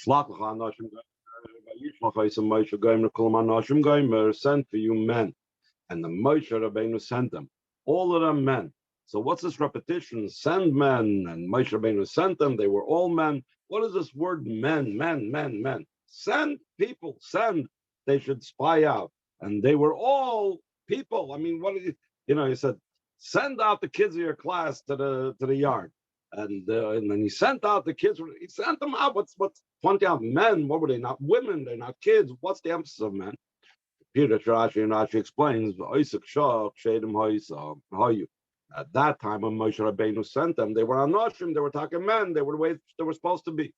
Sent for you men. And the Moshe Rabbeinu sent them. All of them men. So what's this repetition? Send men, and Moshe Rabbeinu sent them. They were all men. What is this word men, men, men, men? Send people, send. They should spy out. And they were all people. I mean, what did he said, send out the kids of your class to the yard. And then he sent out the kids. He sent them out. What's 20 out men? What were they? Not women. They're not kids. What's the emphasis of men? Peter Rashi explains, at that time when Moshe Rabbeinu sent them, they were Anashim, they were talking men, they were the way they were supposed to be.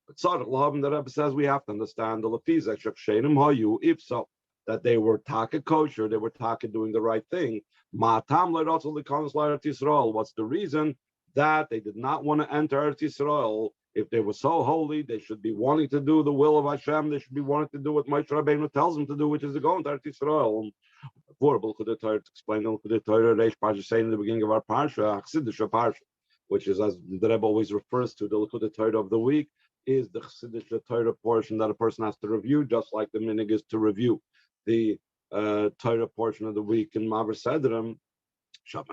But Tzaddik Lahavim, the Rebbe says we have to understand the Lefizah Shekshenim Hayu, if so, that they were taka kosher, they were taka doing the right thing. Ma'atam le'rotzol l'kanos l'Eretz Yisrael. What's the reason that they did not want to enter Eretz Yisrael? If they were so holy, they should be wanting to do the will of Hashem. They should be wanting to do what Moshe Rabbeinu tells them to do, which is to go into Eretz Yisrael. Explain the Torah, Reish Parsha, saying in the beginning of our Parsha, Chassidisha Parsha, which is, as the Rebbe always refers to, the Likkutei Torah of the week, is the Chassidisha Torah portion that a person has to review, just like the minig is to review the Torah portion of the week in Maver Sedrim. Were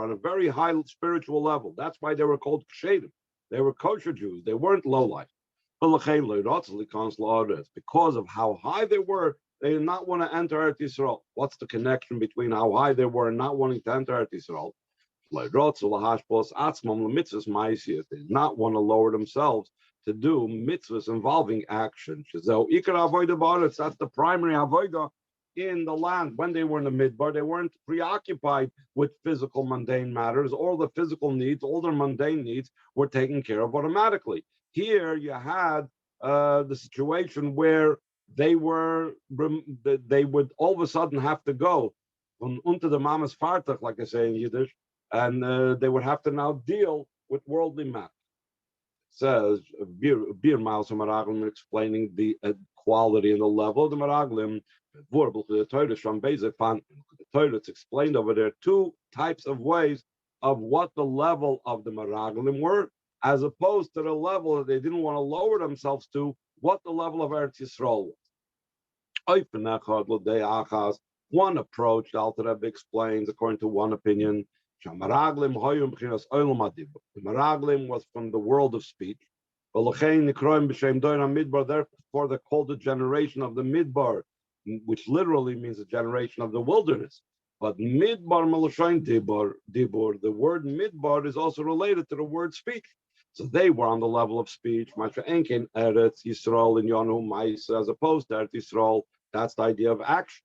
on a very high spiritual level. That's why they were called kshedim. They were kosher Jews. They weren't lowlife. Because of how high they were, they did not want to enter Eretz Yisrael. What's the connection between how high they were and not wanting to enter Eretz Yisrael? They did not want to lower themselves to do mitzvahs involving action. That's the primary avodah in the land. When they were in the midbar, they weren't preoccupied with physical mundane matters. All the physical needs, all their mundane needs were taken care of automatically. Here you had the situation where they would all of a sudden have to go unto the mamas fartach, like I say in Yiddish, and they would have to now deal with worldly matters. It says Bir Miles Maraglim explaining the quality and the level of the Maraglim. The Torah, it's explained over there two types of ways of what the level of the Maraglim were, as opposed to the level that they didn't want to lower themselves to, what the level of Eretz Yisrael was. One approach, the Alter Rebbe explains, according to one opinion, the Maraglim was from the world of speech. Therefore, they're called the generation of the Midbar, which literally means a generation of the wilderness. But Midbar Maloshain Dibur, the word Midbar is also related to the word speech. So they were on the level of speech, Masha Enkin, Eretz Yisrael in Yonu Mais, as opposed to Eretz Yisrael. That's the idea of action.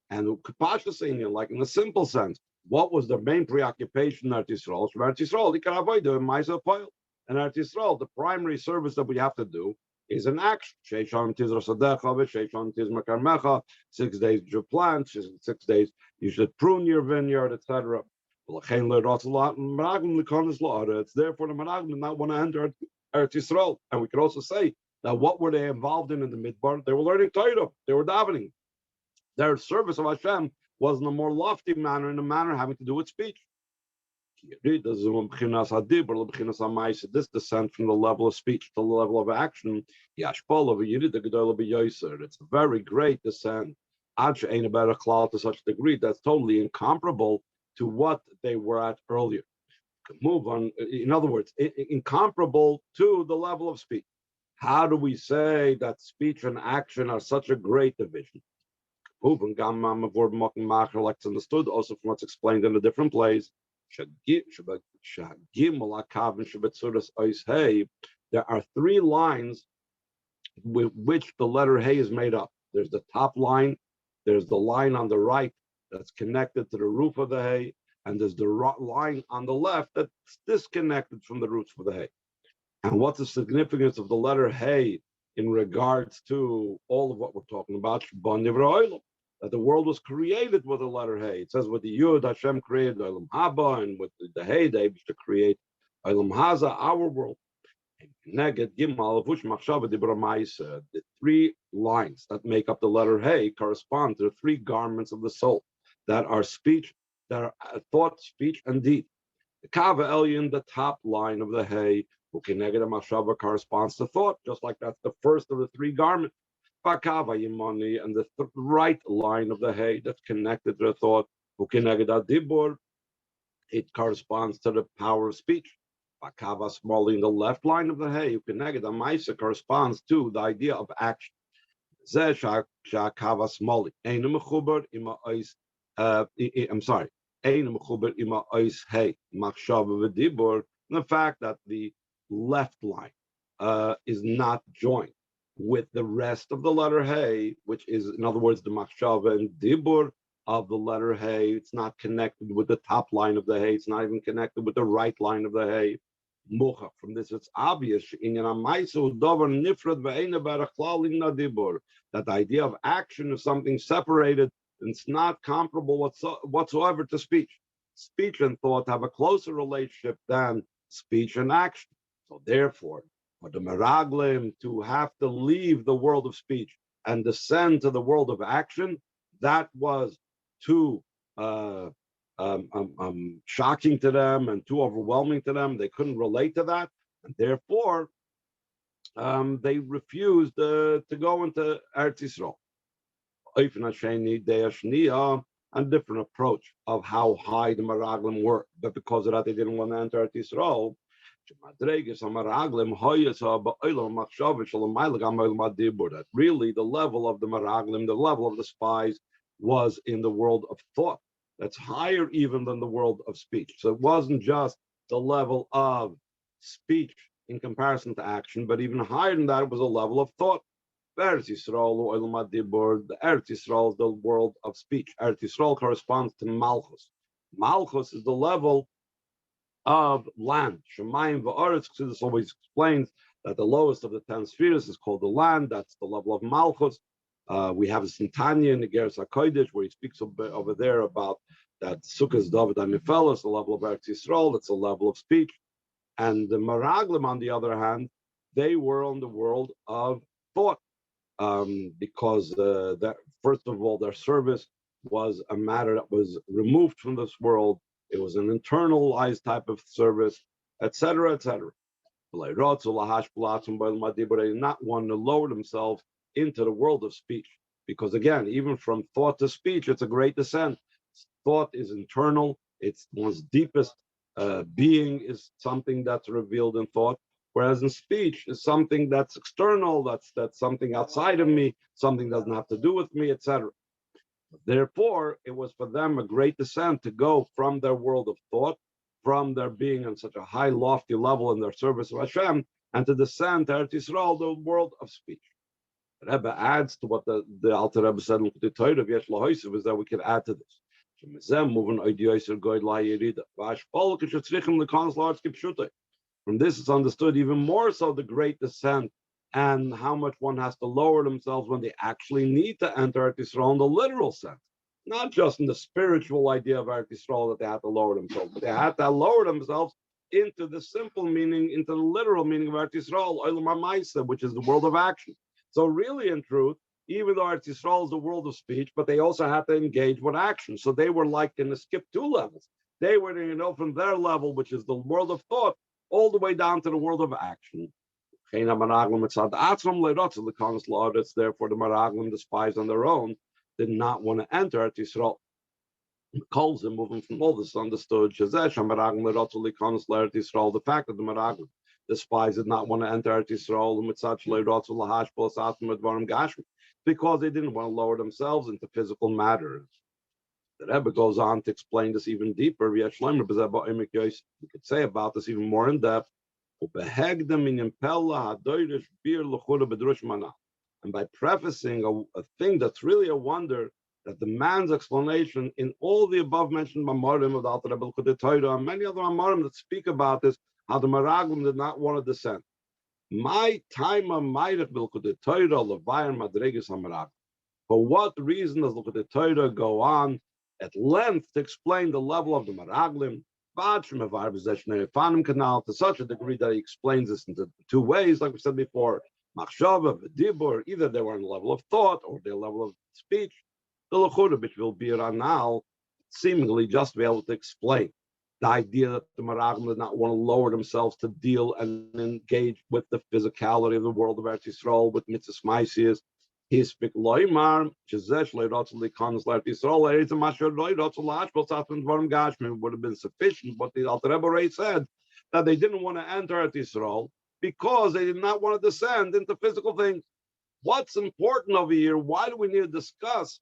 And Kapasha saying, like in a simple sense, what was the main preoccupation in Eretz Yisrael? Eretz Yisrael, you can avoid the Mais Poil. And Eretz Yisrael, the primary service that we have to do is an action. 6 days you should plant, 6 days you should prune your vineyard, etc. It's therefore the Meraglim did not want to enter Eretz Yisrael. And we could also say that what were they involved in the Midbar? They were learning Torah, they were davening. Their service of Hashem was in a more lofty manner, in a manner having to do with speech. This descent from the level of speech to the level of action. It's a very great descent. To such a degree that's totally incomparable to what they were at earlier. Move on. In other words, incomparable to the level of speech. How do we say that speech and action are such a great division? It's understood also from what's explained in a different place. There are 3 lines with which the letter Hey is made up. There's the top line, there's the line on the right that's connected to the roof of the hay, and there's the line on the left that's disconnected from the roots of the hay. And what's the significance of the letter Hey in regards to all of what we're talking about? That the world was created with the letter Hey. It says with the Yud, Hashem created Olam Haba, and with the Hey, they used to create Olam Haza, our world. The 3 lines that make up the letter Hey correspond to the 3 garments of the soul that are speech, that are thought, speech, and deed. The Kava Elyon, the top line of the Hey, Ukineged machshava corresponds to thought, just like that's the first of the three garments. Bakava yimani, and the right line of the hay that's connected to the thought. Ukineged adibur, it corresponds to the power of speech. Bakava small in the left line of the hay. Ukineged amaisa corresponds to the idea of action. Shakava small. Einem mechuber ima ois. I'm sorry. Einem mechuber ima ois hay machshava v'dibur. The fact that the left line is not joined with the rest of the letter hey, which is, in other words, the machshava and dibur of the letter hey. It's not connected with the top line of the hey. It's not even connected with the right line of the hey. Mucha. From this, it's obvious that the idea of action is something separated and it's not comparable whatsoever to speech. Speech and thought have a closer relationship than speech and action. So therefore, for the Meraglim to have to leave the world of speech and descend to the world of action, that was too shocking to them and too overwhelming to them. They couldn't relate to that, and therefore they refused to go into Eretz Yisrael. And different approach of how high the Meraglim were, but because of that they didn't want to enter Eretz Yisrael. That really the level of the Meraglim, the level of the spies, was in the world of thought. That's higher even than the world of speech. So it wasn't just the level of speech in comparison to action, but even higher than that, it was a level of thought. Eretz Yisrael, the Eretz Yisrael is the world of speech. Eretz Yisrael corresponds to Malchus. Malchus is the level of land. Shemayim v'aretz. This always explains that the lowest of the 10 spheres is called the land. That's the level of Malchus. We have a Sintanya in the Geras HaKodesh where he speaks over there about that Sukkos David HaNefelos, the level of Eretz Yisrael. That's a level of speech. And the Meraglim, on the other hand, they were on the world of thought. Because first of all, their service was a matter that was removed from this world. It was an internalized type of service, etc., etc. They did not want to lower themselves into the world of speech, because again, even from thought to speech, it's a great descent. Thought is internal; it's one's deepest being is something that's revealed in thought. Whereas in speech is something that's external, that's something outside of me, something doesn't have to do with me, etc. Therefore, it was for them a great descent to go from their world of thought, from their being on such a high, lofty level in their service of Hashem, and to descend to Eretz Yisrael, the world of speech. The Rebbe adds to what the Alter Rebbe said in the Torah of Yesh Lahoysev is that we can add to this. From this, it's understood even more so the great descent and how much one has to lower themselves when they actually need to enter Eretz Yisrael in the literal sense, not just in the spiritual idea of Eretz Yisrael that they have to lower themselves, but they have to lower themselves into the simple meaning, into the literal meaning of Eretz Yisrael, Olam HaMaaseh, which is the world of action. So really, in truth, even though Eretz Yisrael is the world of speech, but they also have to engage with action. So they were like in the skip 2 levels. They were, from their level, which is the world of thought, all the way down to the world of action. Therefore, the Meraglim, the spies on their own, did not want to enter Eretz Yisrael. Calls them moving from all this understood. The fact that the Meraglim, the spies, did not want to enter Eretz Yisrael, because they didn't want to lower themselves into physical matters. The Rebbe goes on to explain this even deeper. We could say about this even more in depth. And by prefacing a thing that's really a wonder, that the man's explanation in all the above mentioned Mamorim of the Alter Rebbe Torah and many other Mamorim that speak about this, how the Meraglim did not want to descend. My time of Mayrich Bilkut Torah Levayan Madregas HaMeraglim. For what reason does Bilkut Torah go on at length to explain the level of the Meraglim? To such a degree that he explains this into 2 ways, like we said before, machshava, v'dibur, either they were on the level of thought or their level of speech. The Lechura, which will be around now, seemingly just be able to explain The idea that the Meraglim did not want to lower themselves to deal and engage with the physicality of the world of Eretz Yisrael, with mitzvahs maisias. He speak loymar, chezesh leirotzel likonos l'Eretz Yisrael. Eretz Masher leirotzel la'ashkol tzatman dvarim gashmim would have been sufficient. But the Alter Rebbe already said that they didn't want to enter Eretz Yisrael because they did not want to descend into physical things. What's important over here? Why do we need to discuss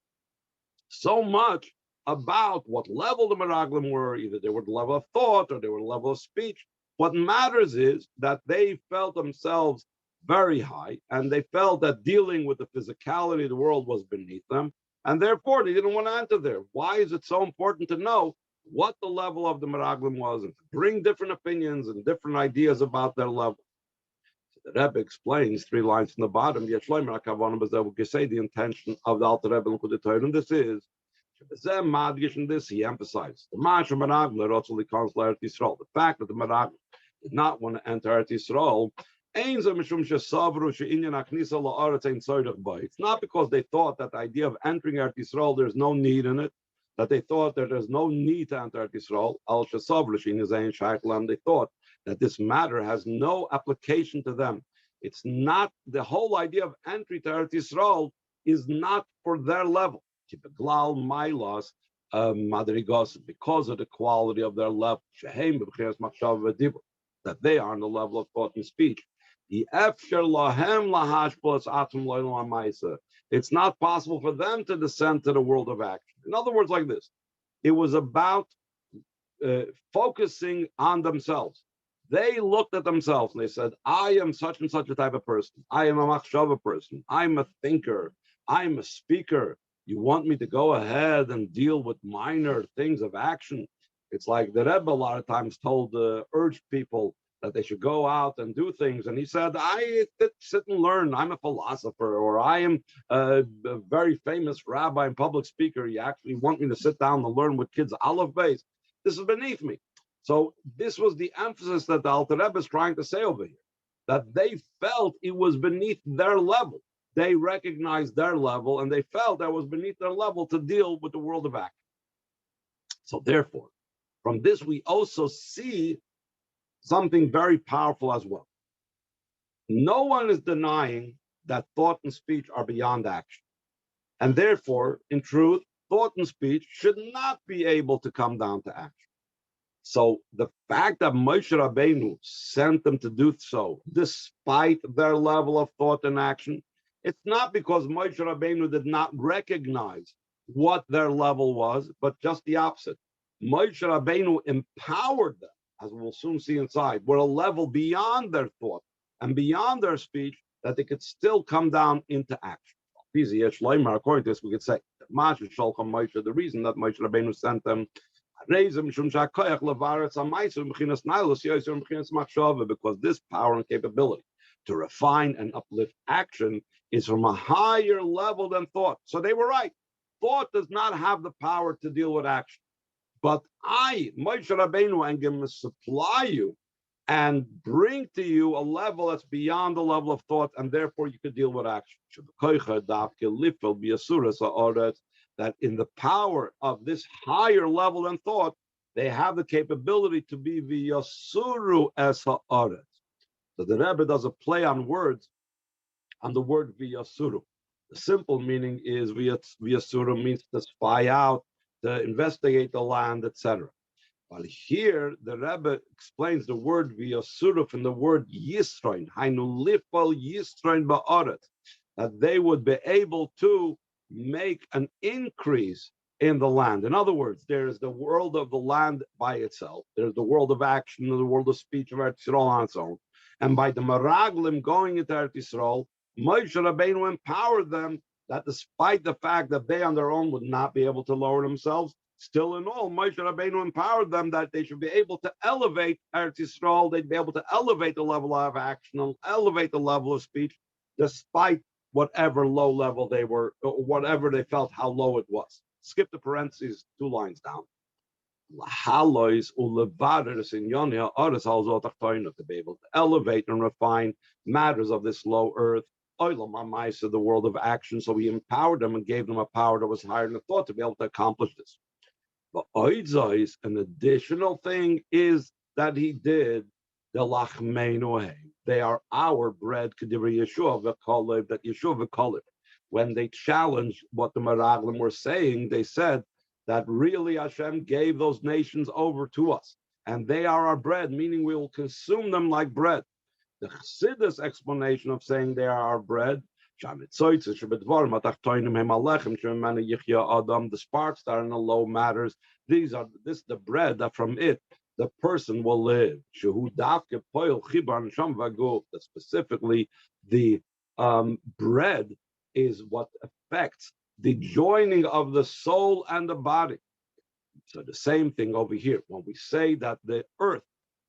so much about what level the Meraglim were? Either they were the level of thought or they were the level of speech. What matters is that they felt themselves very high, and they felt that dealing with the physicality of the world was beneath them, and therefore they didn't want to enter there. Why is it so important to know what the level of the Meraglim was and to bring different opinions and different ideas about their level? So the Rebbe explains 3 lines from the bottom. We say the intention of the Alter Rebbe and this is this he emphasized the fact that the Meraglim did not want to enter Eretz Yisrael. It's not because they thought that the idea of entering Eretz Yisrael, there's no need in it, that they thought that there's no need to enter Eretz Yisrael. They thought that this matter has no application to them. It's not, the whole idea of entry to Eretz Yisrael is not for their level. Because of the quality of their level, that they are on the level of thought and speech. It's not possible for them to descend to the world of action. In other words, like this, it was about focusing on themselves. They looked at themselves and they said, I am such and such a type of person. I am a machshava person. I'm a thinker. I'm a speaker. You want me to go ahead and deal with minor things of action? It's like the Rebbe a lot of times urged people that they should go out and do things. And he said, I sit and learn. I'm a philosopher, or I am a very famous rabbi and public speaker. You actually want me to sit down and learn with kids Aleph Beis? This is beneath me. So this was the emphasis that the Alter Rebbe is trying to say over here, that they felt it was beneath their level. They recognized their level, and they felt that was beneath their level to deal with the world of action. So therefore, from this, we also see something very powerful as well. No one is denying that thought and speech are beyond action. And therefore, in truth, thought and speech should not be able to come down to action. So the fact that Moshe Rabbeinu sent them to do so, despite their level of thought and action, it's not because Moshe Rabbeinu did not recognize what their level was, but just the opposite. Moshe Rabbeinu empowered them, as we'll soon see inside, were a level beyond their thought and beyond their speech, that they could still come down into action. According to this, we could say, the reason that Moshe Rabbeinu sent them, because this power and capability to refine and uplift action is from a higher level than thought. So they were right. Thought does not have the power to deal with action. But I, Moshe Rabbeinu, am going to supply you and bring to you a level that's beyond the level of thought, and therefore you could deal with action. That in the power of this higher level than thought, they have the capability to be v'yasuru es ha'aretz. So the Rebbe does a play on words on the word v'yasuru. The simple meaning is v'yasuru means to spy out, to investigate the land, etc. But here the Rebbe explains the word v'yasuru from the word yisroin, hainu lifal yisroin ba'aretz, that they would be able to make an increase in the land. In other words, there is the world of the land by itself. There's the world of action, the world of speech of Eretz Yisrael on its own. And by the Meraglim going into Eretz Yisrael, Moshe Rabbeinu empowered them that despite the fact that they on their own would not be able to lower themselves, still in all, Moshe Rabbeinu empowered them that they should be able to elevate Eretz Yisrael. They'd be able to elevate the level of action and elevate the level of speech, despite whatever low level they were, or whatever they felt how low it was. Skip the parentheses 2 lines down. To be able to elevate and refine matters of this low earth, the world of action. So he empowered them and gave them a power that was higher than thought to be able to accomplish this. But oidzais, an additional thing is that he did the lachmeinu. They are our bread. Kedivri Yeshua v'kolev, that Yeshua v'kolev. When they challenged what the Meraglim were saying, they said that really Hashem gave those nations over to us, and they are our bread, meaning we will consume them like bread. The Chassidus explanation of saying they are our bread, the sparks that are in the low matters, this the bread that from it the person will live. That specifically the bread is what affects the joining of the soul and the body. So the same thing over here. When we say that the earth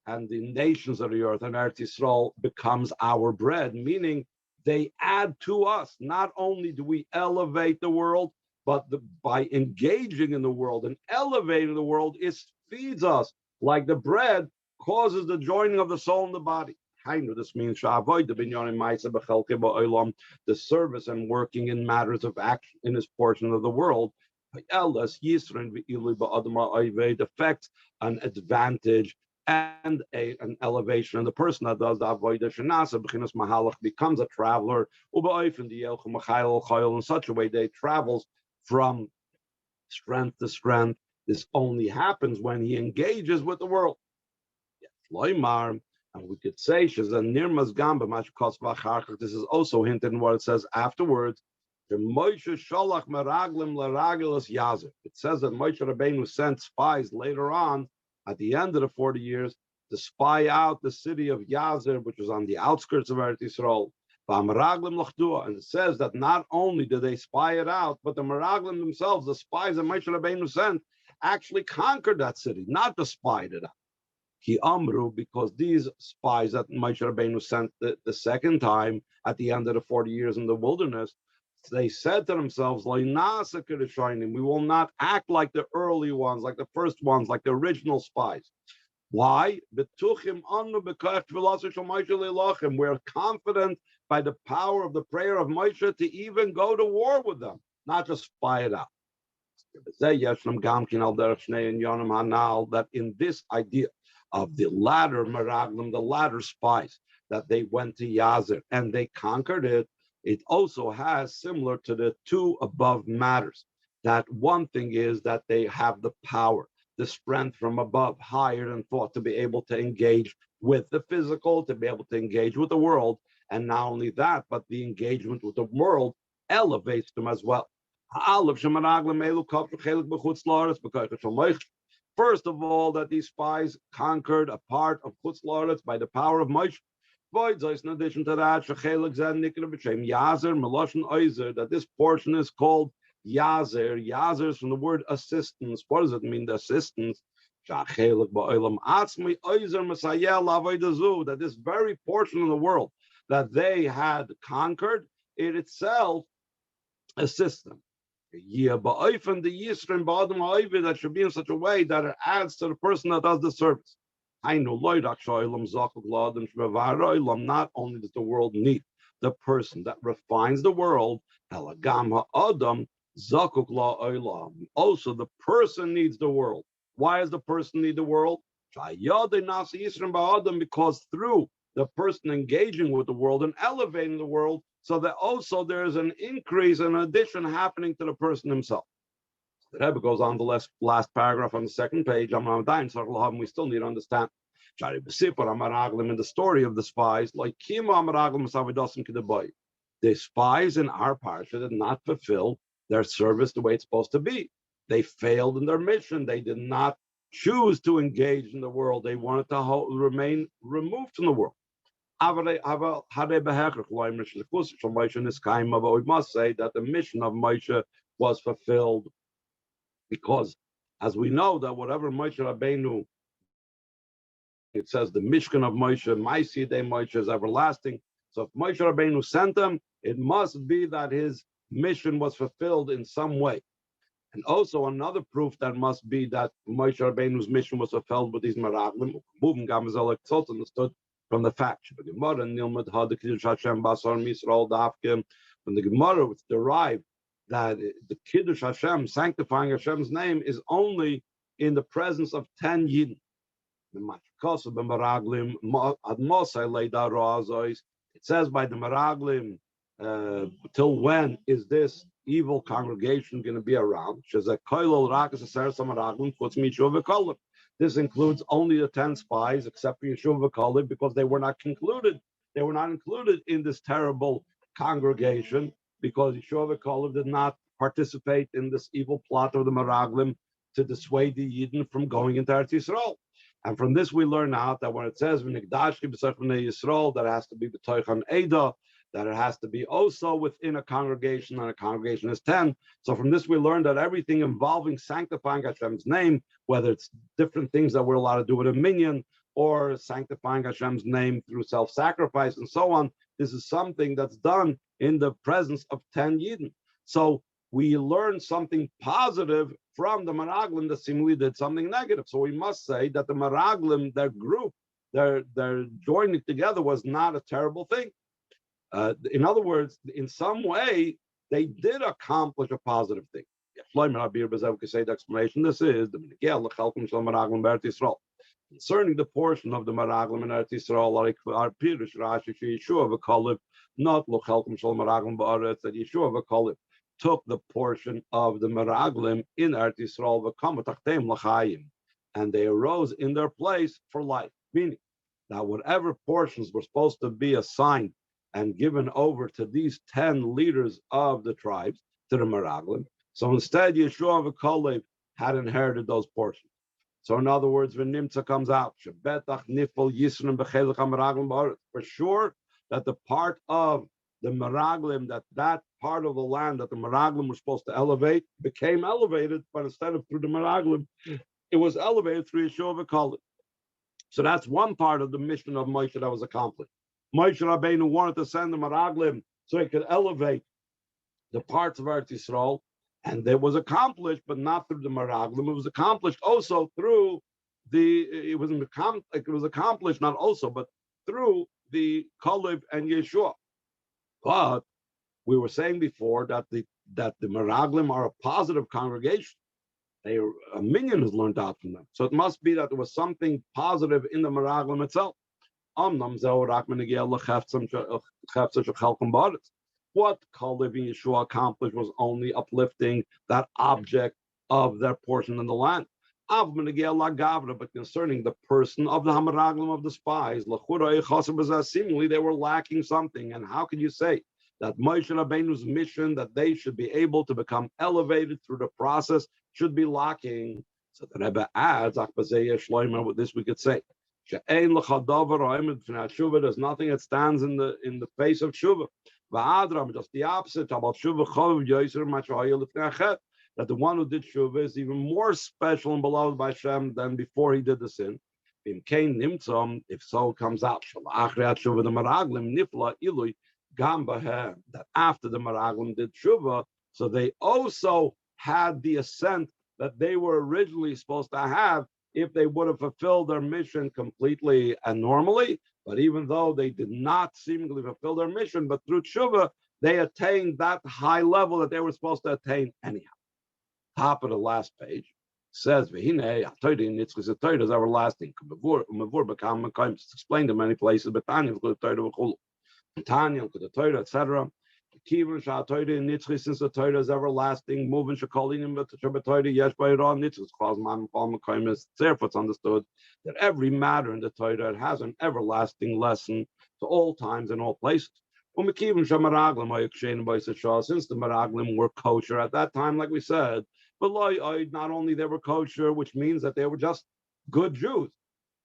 and the nations of the earth and Eretz Yisrael becomes our bread, meaning they add to us. Not only do we elevate the world, but by engaging in the world and elevating the world, it feeds us like the bread causes the joining of the soul and the body. This means the service and working in matters of action in this portion of the world. It affects an advantage and an elevation. And the person that does the avodah shenasa b'chinas mahalach becomes a traveler in such a way that he travels from strength to strength. This only happens when he engages with the world. And we could say this is also hinted in what it says afterwards. It says that Moshe Rabbeinu sent spies later on at the end of the 40 years to spy out the city of Yazer, which was on the outskirts of Eretz Yisrael. And it says that not only did they spy it out, but the Meraglim themselves, the spies that Moshe Rabbeinu sent, actually conquered that city, not just spied it out. Ki amru, because these spies that Moshe Rabbeinu sent the second time at the end of the 40 years in the wilderness, they said to themselves, we will not act like the early ones, like the first ones, like the original spies. Why? We're confident by the power of the prayer of Moshe to even go to war with them, not just spy it out. That in this idea of the latter Meraglim, the latter spies, that they went to Yazer and they conquered it, it also has similar to the two above matters. That one thing is that they have the power, the strength from above, higher than thought, to be able to engage with the physical, to be able to engage with the world. And not only that, but the engagement with the world elevates them as well. First of all, that these spies conquered a part of Chutz La'aretz by the power of Moshe. In addition to that, that this portion is called Yazer. Yazer is from the word assistance. What does it mean, the assistance? That this very portion of the world that they had conquered, it itself assists them. That should be in such a way that it adds to the person that does the service. Not only does the world need the person that refines the world, also the person needs the world. Why does the person need the world? Because through the person engaging with the world and elevating the world, so that also there is an increase, an addition happening to the person himself. The Rebbe goes on the last paragraph on the second page. We still need to understand. In the story of the spies, like the spies in our parsha did not fulfill their service the way it's supposed to be. They failed in their mission. They did not choose to engage in the world. They wanted to remain removed from the world. But we must say that the mission of Moshe was fulfilled, because as we know that whatever Moshe Rabbeinu, it says the Mishkan of Moshe, Ma'aseh Moshe is everlasting. So if Moshe Rabbeinu sent them, it must be that his mission was fulfilled in some way. And also another proof that must be that Moshe Rabbeinu's mission was fulfilled with these Meraglim, it's understood from the fact when the Gemara it's derived that the Kiddush Hashem, sanctifying Hashem's name, is only in the presence of 10 Yidden. It says by the Meraglim, till when is this evil congregation going to be around? This includes only the 10 spies, except for Yeshua V'Kalib, because they were not concluded. They were not included in this terrible congregation, because Yeshua V'Kalib did not participate in this evil plot of the Meraglim to dissuade the Yidden from going into Eretz Yisrael. And from this we learn out that when it says V'Nigdashki B'Sech B'nei Yisrael, that it has to be B'Toichan Eda, that it has to be also within a congregation, and a congregation is 10. So from this we learn that everything involving sanctifying Hashem's name, whether it's different things that we're allowed to do with a minyan, or sanctifying Hashem's name through self-sacrifice and so on, this is something that's done in the presence of 10 Yidden. So we learn something positive from the Meraglim that seemingly did something negative. So we must say that the Meraglim, their group, their joining together was not a terrible thing. In other words, in some way, they did accomplish a positive thing. The explanation this is concerning the portion of the Meraglim in Eretz Yisrael, like our Pirush Rashi Yeshua V'Kalib, not L'Chelkum Shel Meraglim Ba'aretz, that Yeshua V'Kalib took the portion of the Meraglim in Eretz Yisrael V'Kam V'Tachtem L'Chayim, and they arose in their place for life. Meaning that whatever portions were supposed to be assigned and given over to these 10 leaders of the tribes, to the Meraglim, so instead Yeshua V'Kalib had inherited those portions. So in other words, when Nimtza comes out, for sure that the part of the Meraglim, that part of the land that the Meraglim were supposed to elevate, became elevated, but instead of through the Meraglim, it was elevated through Yeshua V'Kalib. So that's one part of the mission of Moshe that was accomplished. Moshe Rabbeinu wanted to send the Meraglim so he could elevate the parts of Eretz Yisrael, and it was accomplished, but not through the Meraglim. It was accomplished also through it was accomplished not also, but through the Kalib and Yeshua. But we were saying before that the Meraglim are a positive congregation. A minyan has learned out from them. So it must be that there was something positive in the Meraglim itself. What Kalib and Yeshua accomplished was only uplifting that object of their portion in the land. But concerning the person of the Hamaraglim, of the spies, seemingly they were lacking something. And how can you say that Moshe Rabbeinu's mission, that they should be able to become elevated through the process, should be lacking? So the Rebbe adds, with this we could say, there's nothing that stands in the face of Shuvah. Just the opposite about Shuvah, that the one who did Shuvah is even more special and beloved by Hashem than before he did the sin. If so, it comes out that after the Meraglim did Shuvah, so they also had the ascent that they were originally supposed to have if they would have fulfilled their mission completely and normally. But even though they did not seemingly fulfill their mission, but through tshuva, they attained that high level that they were supposed to attain anyhow. Top of the last page says, "V'hinei ha'toyda nitzchus ha'toyda is everlasting." It's explained in many places, but Tanya the Torah v'chulu, Tanya the Torah, etc. Kivan sha'toyda nitzchus, since the Torah is everlasting, moving shekolinim b'toyda yesh b'yirah nitzchus. Cause man m'kayim is therefore it's understood that every matter in the Torah has an everlasting lesson to all times and all places. Since the Meraglim were kosher at that time, like we said, but not only they were kosher, which means that they were just good Jews,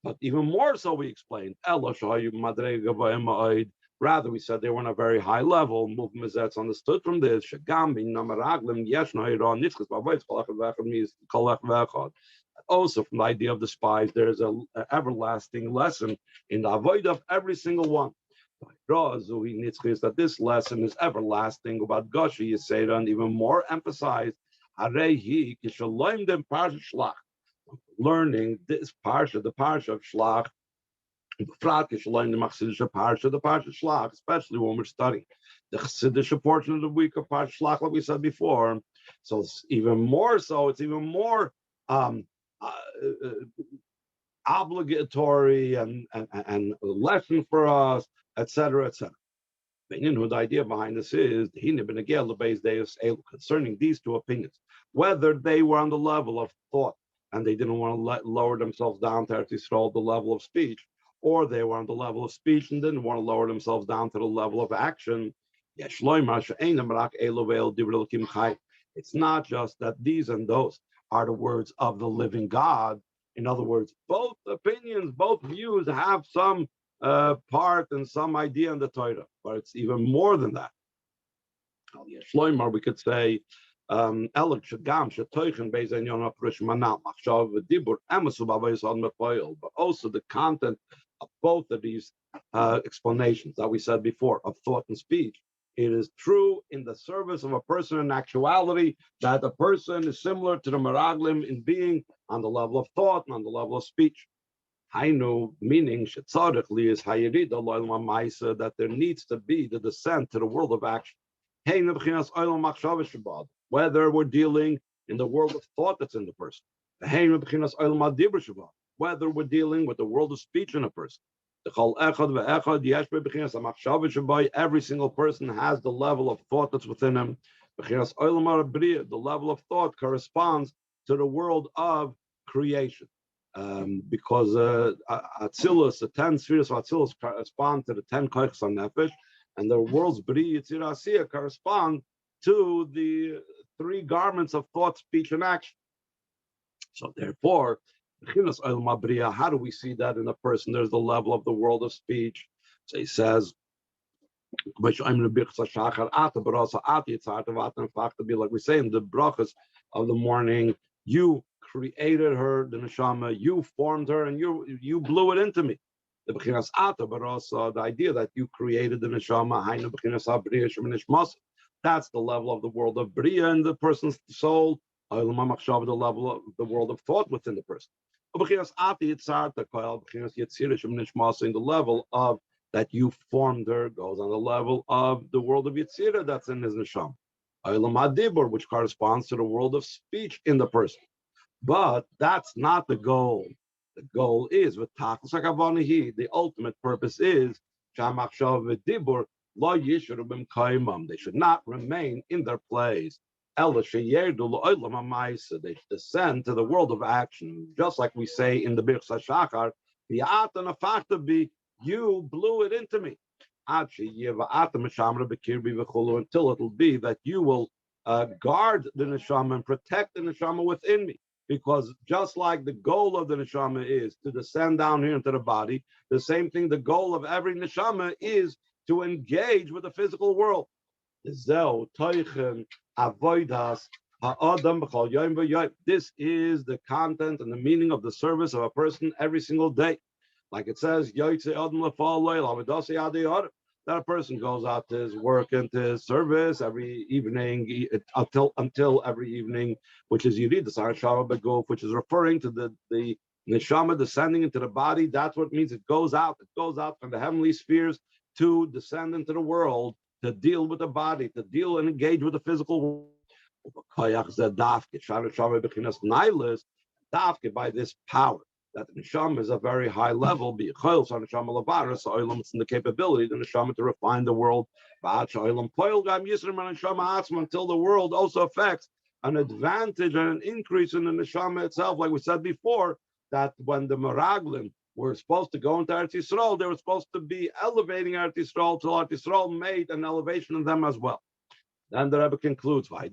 but even more so, we explained, rather we said they were on a very high level. It's understood from this. Also from the idea of the spies, there is an everlasting lesson in the avoid of every single one. That this lesson is everlasting about Goshi, you say, and even more emphasized. Learning this parsha, the parsha of Shlach, the parsha of Shlach, especially when we're studying the Chassidish portion of the week of parsha Shlach, like we said before. So it's even more so. It's even more obligatory and a lesson for us, etc., etc. The idea behind this is concerning these two opinions, whether they were on the level of thought and they didn't want to lower themselves down to Eretz Yisrael, the level of speech, or they were on the level of speech and didn't want to lower themselves down to the level of action. It's not just that these and those are the words of the living God. In other words, both opinions, both views have some part and some idea in the Torah, but it's even more than that. We could say, but also the content of both of these explanations that we said before, of thought and speech. It is true in the service of a person in actuality that a person is similar to the Meraglim in being on the level of thought and on the level of speech. Hainu, meaning that there needs to be the descent to the world of action. Whether we're dealing in the world of thought that's in the person, whether we're dealing with the world of speech in a person. Every single person has the level of thought that's within him. The level of thought corresponds to the world of creation. Because Atzilus, the 10 spheres of Atzilus correspond to the 10 koichs on Nefesh, and the world's Bri Yitzir Asiyah correspond to the 3 garments of thought, speech, and action. So therefore, how do we see that in a person? There's the level of the world of speech. So he says, like we say in the brachas of the morning, you created her, the neshama, you formed her, and you blew it into me. The b'chinas ata, but also the idea that you created the neshama, hainu b'chinas habriya sheminishmas. That's the level of the world of bria in the person's soul. The level of the world of thought within the person. B'chinas ata yitzarta koel b'chinas yitzira sheminishmas, in the level of that you formed her, goes on the level of the world of yitzira that's in his neshama. Which corresponds to the world of speech in the person. But that's not the goal. The goal is the ultimate purpose is they should not remain in their place. They should descend to the world of action, just like we say in the Birch Shachar, you blew it into me. Until it'll be that you will guard the neshama and protect the neshama within me. Because just like the goal of the neshama is to descend down here into the body, the same thing, the goal of every neshama is to engage with the physical world. This is the content and the meaning of the service of a person every single day. Like it says, that a person goes out to his work and to his service every evening until every evening, which is Yirid, the Sar Shava Beguf, which is referring to the neshama descending into the body. That's what it means. It goes out from the heavenly spheres to descend into the world, to deal with the body, to deal and engage with the physical world. By this power, that the neshama is a very high level, it's in the capability of the neshama to refine the world until the world also affects an advantage and an increase in the neshama itself. Like we said before, that when the Meraglim were supposed to go into Eretz Yisrael, they were supposed to be elevating Eretz Yisrael till Eretz Yisrael made an elevation in them as well. Then the Rebbe concludes, and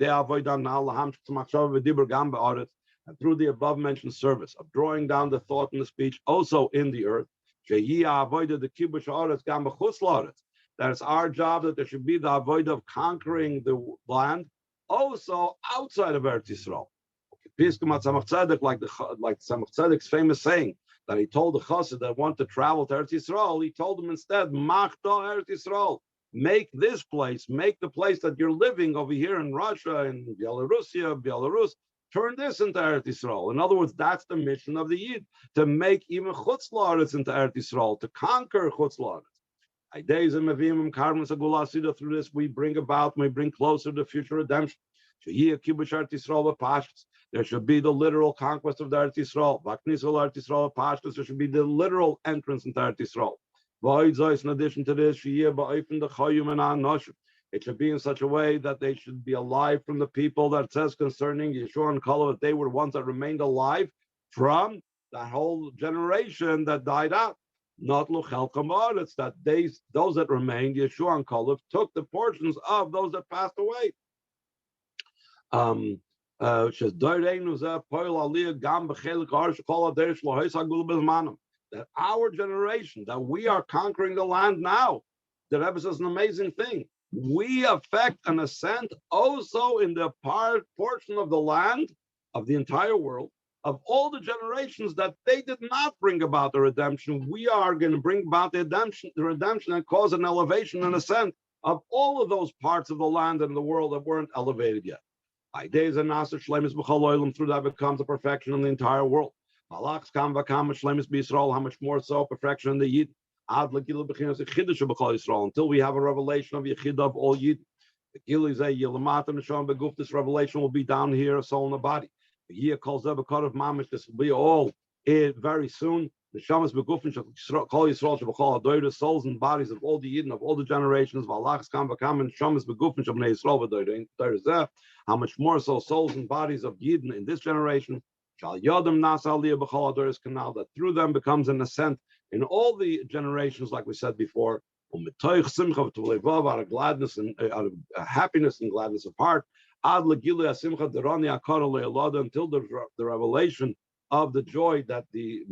through the above-mentioned service of drawing down the thought and the speech also in the earth, that it's our job that there should be the avoid of conquering the land also outside of Eretz Yisrael. Like Tzemach Tzedek's famous saying that he told the chassid that want to travel to Eretz Yisrael, he told them instead, Machta Eretz Yisrael, make this place, make the place that you're living over here in Russia, in Belarus, turn this into Eretz Yisrael. In other words, that's the mission of the Yid, to make even Chutz La'aretz into Eretz Yisrael, to conquer Chutz La'aretz. Through this, we bring closer to future redemption. There should be the literal conquest of the Eretz Yisrael. There should be the literal entrance into Eretz Yisrael. In addition to this, it should be in such a way that they should be alive from the people that says concerning Yeshua and Kalev that they were the ones that remained alive from that whole generation that died out. Not Luchel Kamar, it's that those that remained, Yeshua and Kalev, took the portions of those that passed away. That our generation, that we are conquering the land now. The Rebbe says an amazing thing. We affect an ascent also in the portion of the land of the entire world of all the generations that they did not bring about the redemption. We are going to bring about the redemption and cause an elevation and ascent of all of those parts of the land and the world that weren't elevated yet. Through that becomes a perfection in the entire world. How much more so perfection in the Yid. Until we have a revelation of Yechid of all Yid. This revelation will be down here, a soul in the body. This will be all very soon. The Shamas Begufin shall call Yisrael shall call the souls and bodies of all the Yidden of all the generations. How much more so souls and bodies of Yidden in this generation that through them becomes an ascent in all the generations, like we said before, out of gladness and out of happiness and gladness of heart, until the revelation of the joy that the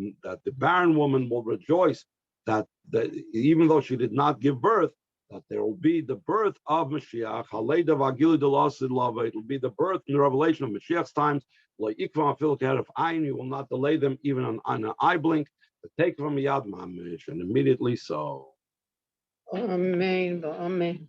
barren woman will rejoice that even though she did not give birth, that there will be the birth of Mashiach. It will be the birth and the revelation of Mashiach's times. You will not delay them even on an eye blink. But take from Yad Mamish, and immediately so. Amen. Amen.